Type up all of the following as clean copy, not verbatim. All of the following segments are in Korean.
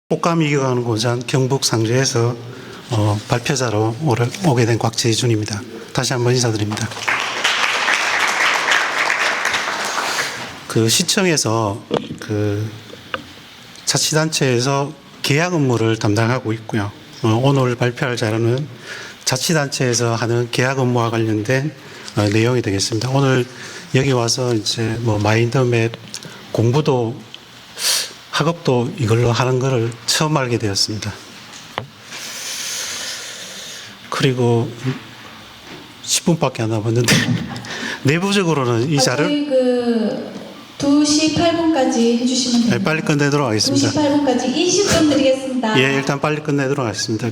꽃감 이겨가는 고장 경북 상주에서 발표자로 오게 된 곽재준입니다. 다시 한번 인사드립니다. 시청에서 자치단체에서 계약 업무를 담당하고 있고요. 오늘 발표할 자료는 자치단체에서 하는 계약 업무와 관련된 내용이 되겠습니다. 오늘 여기 와서 이제 마인드맵 공부도 학업도 이걸로 하는 것을 처음 알게 되었습니다. 그리고 10분밖에 안 남았는데 내부적으로는 이 자료를 2시 8분까지 해주시면 됩니다. 네, 빨리 끝내도록 하겠습니다. 2시 8분까지 20분 드리겠습니다. 예, 일단 빨리 끝내도록 하겠습니다.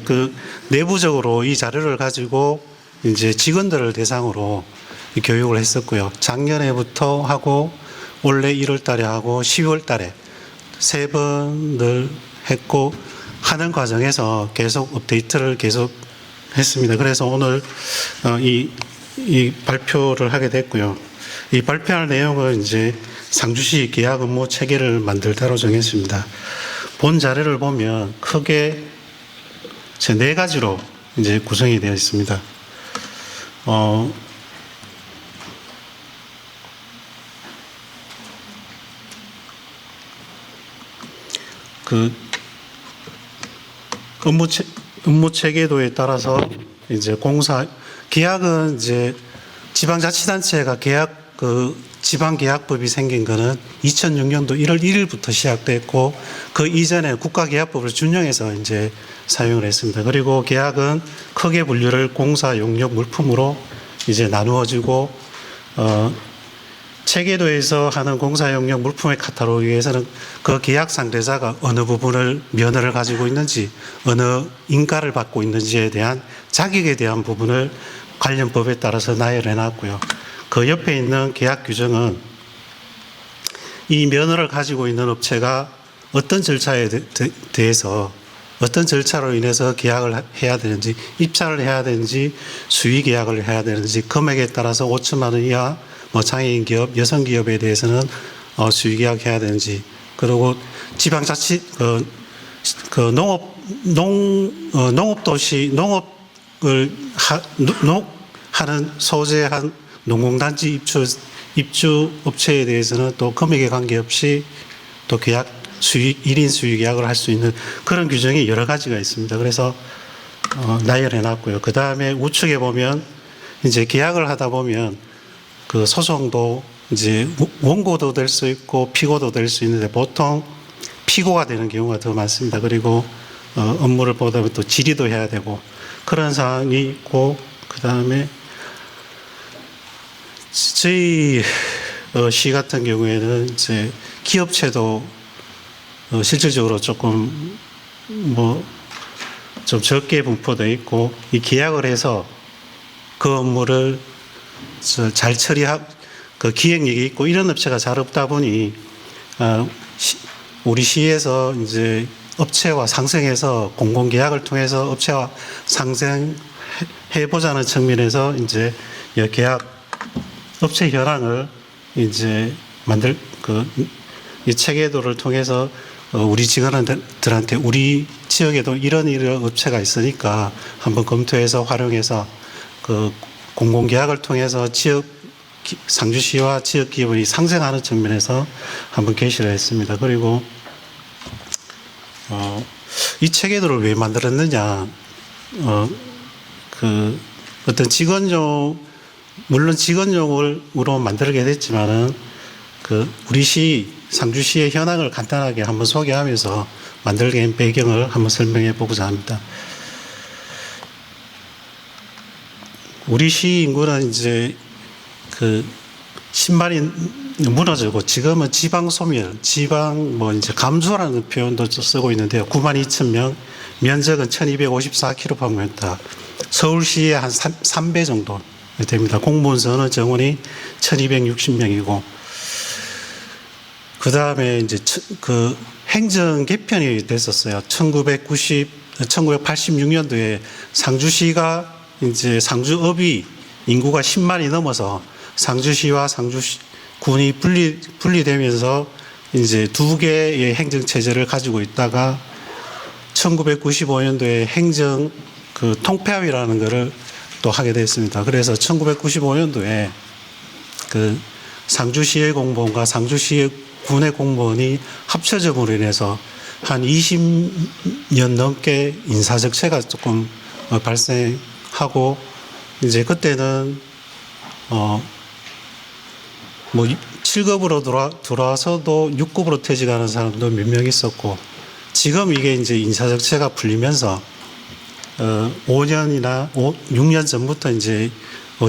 내부적으로 이 자료를 가지고 이제 직원들을 대상으로 교육을 했었고요. 작년에부터 하고 올해 1월 달에 하고 10월 달에 3번을 했고 하는 과정에서 계속 업데이트를 계속 했습니다. 그래서 오늘 이 발표를 하게 됐고요. 이 발표할 내용은 이제 상주시 계약 업무 체계를 만들다로 정했습니다. 본 자료를 보면 크게 4가지로 이제 구성이 되어 있습니다. 업무 체계도에 따라서 이제 계약은 이제 지방자치단체가 지방계약법이 생긴 거는 2006년도 1월 1일부터 시작됐고 그 이전에 국가계약법을 준용해서 이제 사용을 했습니다. 그리고 계약은 크게 분류를 공사, 용역, 물품으로 이제 나누어지고 체계도에서 하는 공사, 용역, 물품의 카탈로그에서는 그 계약 상대자가 어느 부분을 면허를 가지고 있는지, 어느 인가를 받고 있는지에 대한 자격에 대한 부분을 관련 법에 따라서 나열해 놨고요. 그 옆에 있는 계약 규정은 이 면허를 가지고 있는 업체가 어떤 절차에 대해서 어떤 절차로 인해서 계약을 해야 되는지, 입찰을 해야 되는지, 수의 계약을 해야 되는지, 금액에 따라서 5천만 원 이하 장애인 기업, 여성 기업에 대해서는 수의 계약해야 되는지, 그리고 지방자치 농업도시 농업을 하는 소재한 농공단지 입주 업체에 대해서는 또 금액에 관계없이 또 계약 1인 수의 계약을 할 수 있는 그런 규정이 여러 가지가 있습니다. 그래서 나열해 놨고요. 그 다음에 우측에 보면 이제 계약을 하다 보면 소송도 이제 원고도 될 수 있고 피고도 될 수 있는데 보통 피고가 되는 경우가 더 많습니다. 그리고 업무를 보다 보면 또 질의도 해야 되고 그런 상황이 있고, 그 다음에 저희 시 같은 경우에는 이제 기업체도 실질적으로 조금 좀 적게 분포되어 있고, 이 계약을 해서 그 업무를 잘 처리하고 기획력이 있고 이런 업체가 잘 없다 보니 우리 시에서 이제 업체와 상생해서 공공계약을 통해서 업체와 상생해보자는 측면에서 이제 계약 업체 현황을 이제 이 체계도를 통해서 우리 직원들한테 우리 지역에도 이런 업체가 있으니까 한번 검토해서 활용해서 공공계약을 통해서 상주시와 지역 기업이 상생하는 측면에서 한번 게시를 했습니다. 그리고 이 체계도를 왜 만들었느냐, 어떤 물론 직원용으로 만들게 됐지만은 우리 상주시의 현황을 간단하게 한번 소개하면서 만들게 된 배경을 한번 설명해 보고자 합니다. 우리 시 인구는 이제 신발이 무너지고 지금은 지방 소멸, 이제 감소라는 표현도 쓰고 있는데요. 92,000명, 면적은 1254km, 서울시의 한 3배 정도 됩니다. 공무원 선원 정원이 1260명이고, 그 다음에 이제 행정 개편이 됐었어요. 1986년도에 상주시가 이제 상주읍이 인구가 10만이 넘어서 상주시와 상주군이 분리되면서 이제 두 개의 행정체제를 가지고 있다가 1995년도에 행정 통폐합이라는 것을 또 하게 됐습니다. 그래서 1995년도에 그 상주시의 공무원과 상주시의 군의 공무원이 합쳐짐으로 인해서 한 20년 넘게 인사적체가 조금 발생하고, 이제 그때는 뭐 7급으로 들어와서도 6급으로 퇴직하는 사람도 몇 명 있었고, 지금 이게 이제 인사적체가 풀리면서 5년이나 6년 전부터 이제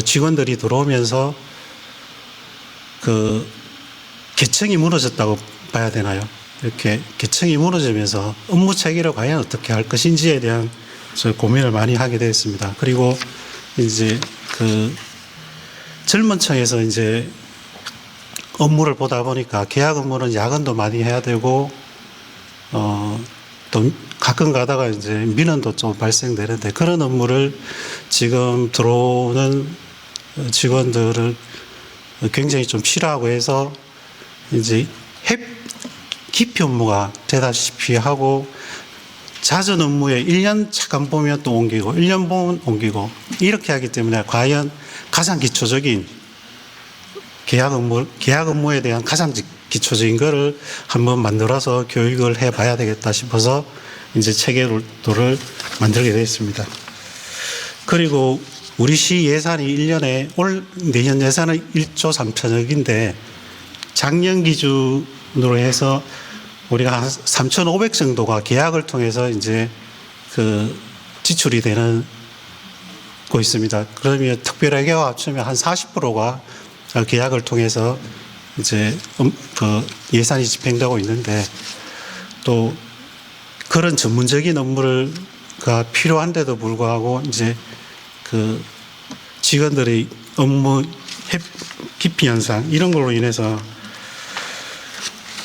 직원들이 들어오면서 그 계층이 무너졌다고 봐야 되나요? 이렇게 계층이 무너지면서 업무 체계를 과연 어떻게 할 것인지에 대한 고민을 많이 하게 됐습니다. 그리고 이제 그 젊은 층에서 이제 업무를 보다 보니까 계약 업무는 야근도 많이 해야 되고, 또 가끔 가다가 이제 민원도 좀 발생되는데, 그런 업무를 지금 들어오는 직원들을 굉장히 좀 싫어하고 해서 이제 기피 업무가 되다시피 하고, 잦은 업무에 1년 잠깐 보면 또 옮기고 1년 보면 옮기고, 이렇게 하기 때문에 과연 가장 기초적인 계약 업무에 대한 가장 기초적인 거를 한번 만들어서 교육을 해 봐야 되겠다 싶어서 이제 체계도를 만들게 되었습니다. 그리고 우리 시 예산이 1년에 내년 예산은 1조 3천억인데, 작년 기준으로 해서 우리가 한 3,500 정도가 계약을 통해서 이제 그 지출이 되는 거 있습니다. 그러면 특별하게 합치면 한 40%가 계약을 통해서 이제 그 예산이 집행되고 있는데, 또 그런 전문적인 업무가 필요한데도 불구하고 이제 그 직원들의 업무 기피 현상, 이런 걸로 인해서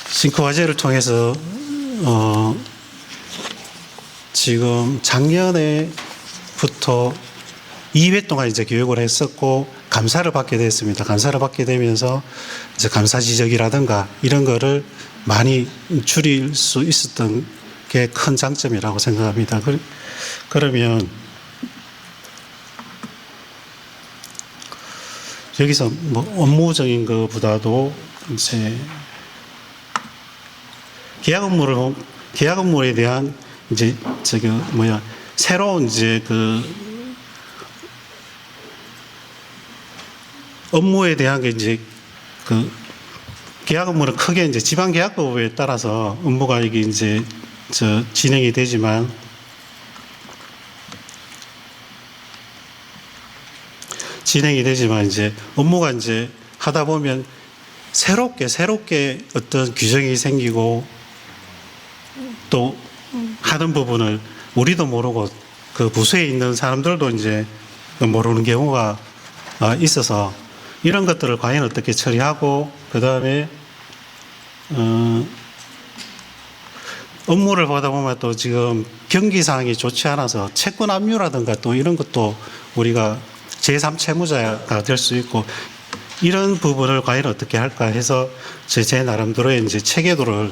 싱크화제를 통해서 지금 작년에부터 2회 동안 이제 교육을 했었고, 감사를 받게 됐습니다. 감사를 받게 되면서 이제 감사 지적이라든가 이런 거를 많이 줄일 수 있었던 게 큰 장점이라고 생각합니다. 그러면 여기서 뭐 업무적인 것보다도 이제 계약 업무에 대한 이제 새로운 이제 그 업무에 대한 게 이제 그 계약 업무는 크게 이제 지방계약법에 따라서 업무가 이게 이제 진행이 되지만, 이제 업무가 이제 하다 보면 새롭게 어떤 규정이 생기고, 또 하는 부분을 우리도 모르고 그 부서에 있는 사람들도 이제 모르는 경우가 있어서, 이런 것들을 과연 어떻게 처리하고, 그 다음에 업무를 보다 보면 또 지금 경기 상황이 좋지 않아서 채권 압류라든가 또 이런 것도 우리가 제3채무자가 될 수 있고, 이런 부분을 과연 어떻게 할까 해서 제 나름대로의 이제 체계도를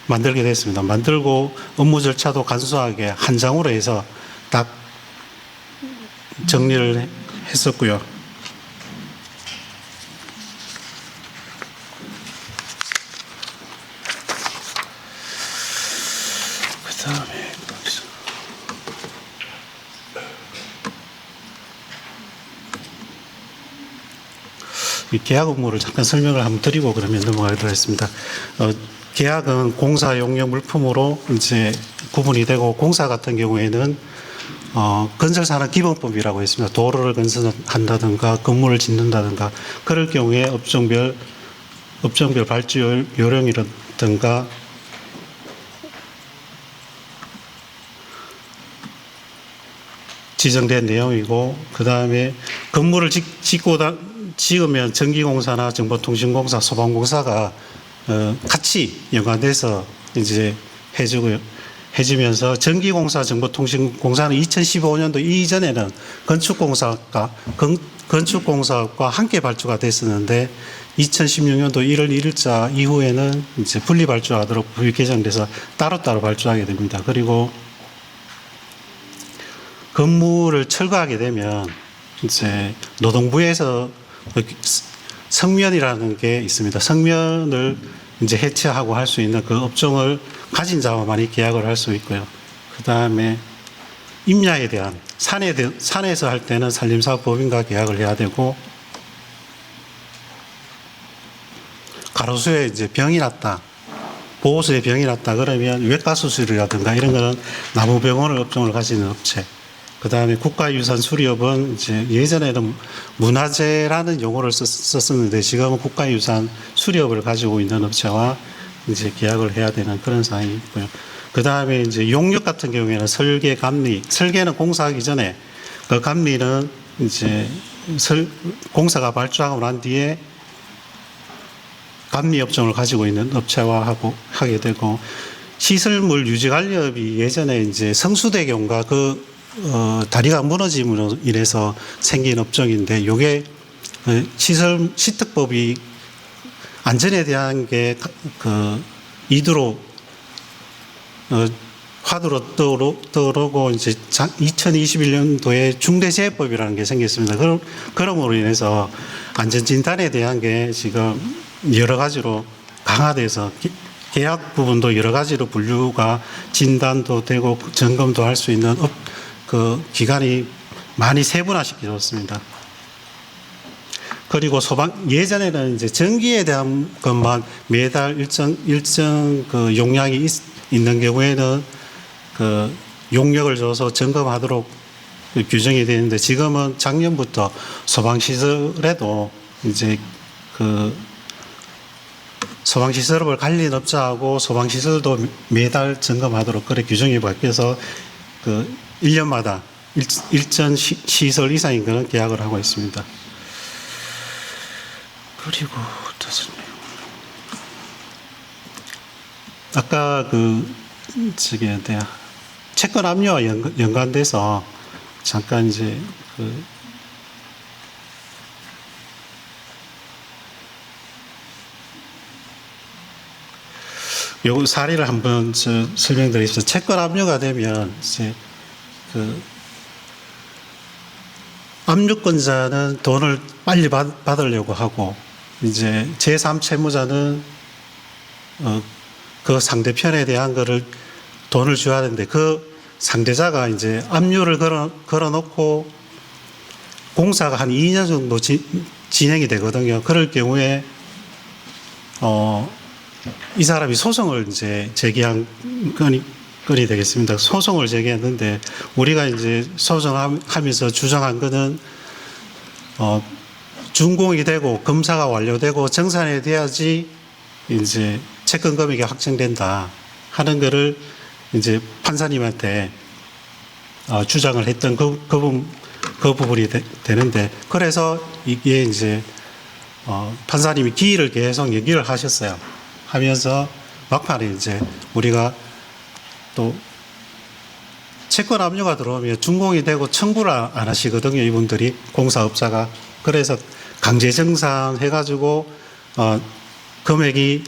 만들게 됐습니다. 만들고 업무 절차도 간소하게 한 장으로 해서 딱 정리를 했었고요. 그다음에 이 계약 업무를 잠깐 설명을 한번 드리고 그러면 넘어가도록 하겠습니다. 계약은 공사 용역 물품으로 이제 구분이 되고, 공사 같은 경우에는 건설산업 기본법이라고 있습니다. 도로를 건설한다든가 건물을 짓는다든가, 그럴 경우에 업종별 발주 요령이라든가 지정된 내용이고, 그 다음에 건물을 지으면 전기공사나 정보통신공사, 소방공사가 같이 연관돼서 이제 해지면서 전기공사 정보통신공사는 2015년도 이전에는 건축공사과 함께 발주가 됐었는데 2016년도 1월 1일자 이후에는 이제 분리 발주하도록 법이 개정돼서 따로따로 발주하게 됩니다. 그리고 건물을 철거하게 되면 이제 노동부에서 성면이라는 게 있습니다. 성면을 이제 해체하고 할 수 있는 그 업종을 가진 자만이 계약을 할 수 있고요. 그 다음에 임야에 대한 산에서 할 때는 산림사업법인과 계약을 해야 되고, 가로수에 이제 병이 났다, 보호수에 병이 났다 그러면 외과 수술이라든가 이런 거는 나무병원을 업종을 가지는 업체. 그 다음에 국가유산 수리업은 이제 예전에는 문화재라는 용어를 썼었는데 지금은 국가유산 수리업을 가지고 있는 업체와 이제 계약을 해야 되는 그런 상황이 있고요. 그 다음에 이제 용역 같은 경우에는 설계, 감리, 설계는 공사하기 전에 그 감리는 이제 공사가 발주하고 난 뒤에 감리 업종을 가지고 있는 업체와 하게 되고, 시설물 유지관리업이 예전에 이제 성수대교인가 다리가 무너짐으로 인해서 생긴 업종인데, 요게 시설 시특법이 안전에 대한 게 이두로 화두로 떠오르고 이제 2021년도에 중대재해법이라는 게 생겼습니다. 그럼으로 인해서 안전진단에 대한 게 지금 여러 가지로 강화돼서 계약 부분도 여러 가지로 분류가 진단도 되고 점검도 할 수 있는 기간이 많이 세분화시켜졌습니다. 그리고 예전에는 이제 전기에 대한 것만 매달 일정 그 용량이 있는 경우에는 그 용역을 줘서 점검하도록 규정이 되는데, 지금은 작년부터 소방시설에도 이제 소방시설을 관리인 업자하고 소방시설도 매달 점검하도록 그렇게 규정이 바뀌어서 1년마다 일정 시설 이상인 그런 계약을 하고 있습니다. 그리고 아까 채권 압류와 연관돼서 잠깐 이제 요 사례를 한번 설명드리겠습니다. 채권 압류가 되면 이제 압류권자는 돈을 빨리 받으려고 하고, 이제 제3채무자는 그 상대편에 대한 돈을 줘야 되는데, 그 상대자가 이제 압류를 걸어놓고 공사가 한 2년 정도 진행이 되거든요. 그럴 경우에 이 사람이 소송을 이제 제기한 건이 되겠습니다. 소송을 제기했는데, 우리가 이제 소송하면서 주장한 것은 준공이 되고 검사가 완료되고 정산이 돼야지 이제 채권 금액이 확정된다 하는 것을 이제 판사님한테 주장을 했던 그 부분이 되는데, 그래서 이게 이제 판사님이 기일을 계속 얘기를 하셨어요. 하면서 막판에 이제 우리가 또 채권 압류가 들어오면 준공이 되고 청구를 안 하시거든요, 이분들이, 공사업자가. 그래서 강제정산 해가지고 금액이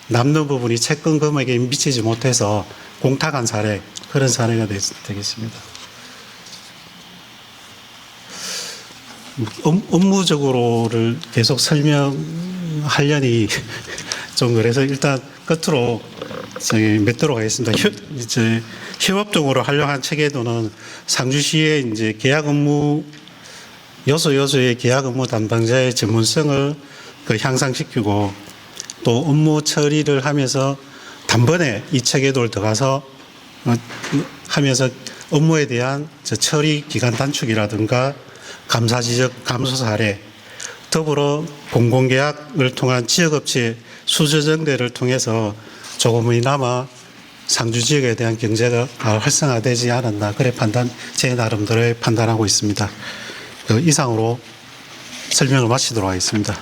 남는 부분이 채권 금액에 미치지 못해서 공탁한 사례, 그런 사례가 되겠습니다. 업무적으로를 계속 설명하려니 좀 그래서 일단 끝으로 맺도록 하겠습니다. 협업적으로 활용한 체계도는 상주시의 이제 계약 업무 여소의 계약 업무 담당자의 전문성을 향상시키고, 또 업무 처리를 하면서 단번에 이 체계도를 들어가서 하면서 업무에 대한 처리 기간 단축이라든가 감사 지적 감소 사례, 더불어 공공계약을 통한 지역업체 수저정대를 통해서 조금이나마 상주 지역에 대한 경제가 활성화되지 않았나, 그래 제 나름대로 판단하고 있습니다. 이상으로 설명을 마치도록 하겠습니다.